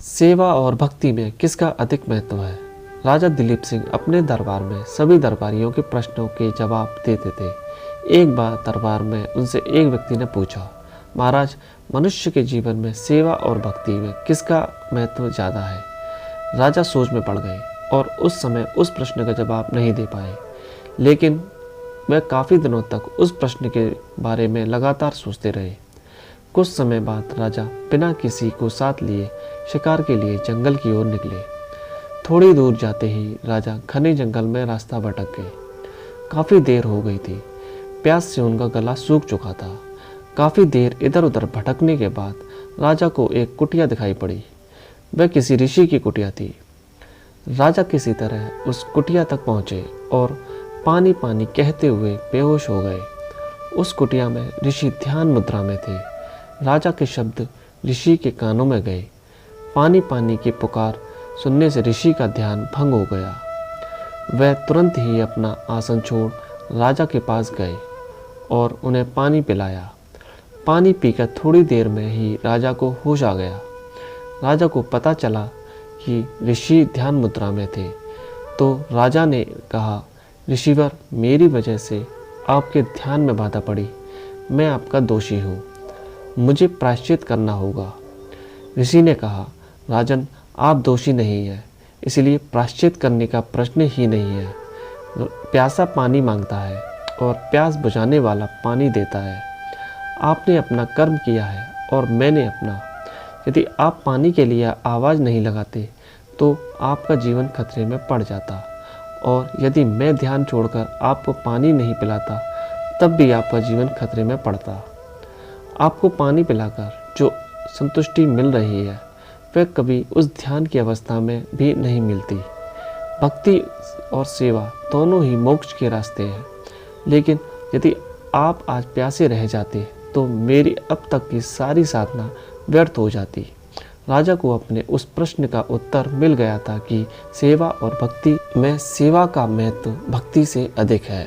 सेवा और भक्ति में किसका अधिक महत्व है? राजा दिलीप सिंह अपने दरबार में सभी दरबारियों के प्रश्नों के जवाब देते थे। एक बार दरबार में उनसे एक व्यक्ति ने पूछा, महाराज, मनुष्य के जीवन में सेवा और भक्ति में किसका महत्व ज़्यादा है? राजा सोच में पड़ गए और उस समय उस प्रश्न का जवाब नहीं दे पाए। लेकिन वह काफ़ी दिनों तक उस प्रश्न के बारे में लगातार सोचते रहे। कुछ समय बाद राजा बिना किसी को साथ लिए शिकार के लिए जंगल की ओर निकले। थोड़ी दूर जाते ही राजा घने जंगल में रास्ता भटक गए। काफ़ी देर हो गई थी। प्यास से उनका गला सूख चुका था। काफ़ी देर इधर उधर भटकने के बाद राजा को एक कुटिया दिखाई पड़ी। वह किसी ऋषि की कुटिया थी। राजा किसी तरह उस कुटिया तक पहुँचे और पानी पानी कहते हुए बेहोश हो गए। उस कुटिया में ऋषि ध्यान मुद्रा में थे। राजा के शब्द ऋषि के कानों में गए। पानी पानी की पुकार सुनने से ऋषि का ध्यान भंग हो गया। वह तुरंत ही अपना आसन छोड़ राजा के पास गए और उन्हें पानी पिलाया। पानी पीकर थोड़ी देर में ही राजा को होश आ गया। राजा को पता चला कि ऋषि ध्यान मुद्रा में थे, तो राजा ने कहा, ऋषिवर, मेरी वजह से आपके ध्यान में बाधा पड़ी। मैं आपका दोषी हूँ, मुझे प्रायश्चित करना होगा। ऋषि ने कहा, राजन, आप दोषी नहीं हैं, इसलिए प्रायश्चित करने का प्रश्न ही नहीं है। प्यासा पानी मांगता है और प्यास बुझाने वाला पानी देता है। आपने अपना कर्म किया है और मैंने अपना। यदि आप पानी के लिए आवाज़ नहीं लगाते तो आपका जीवन खतरे में पड़ जाता, और यदि मैं ध्यान छोड़कर आपको पानी नहीं पिलाता तब भी आपका जीवन खतरे में पड़ता। आपको पानी पिलाकर जो संतुष्टि मिल रही है वह कभी उस ध्यान की अवस्था में भी नहीं मिलती। भक्ति और सेवा दोनों ही मोक्ष के रास्ते हैं, लेकिन यदि आप आज प्यासे रह जाते तो मेरी अब तक की सारी साधना व्यर्थ हो जाती। राजा को अपने उस प्रश्न का उत्तर मिल गया था कि सेवा और भक्ति में सेवा का महत्व भक्ति से अधिक है।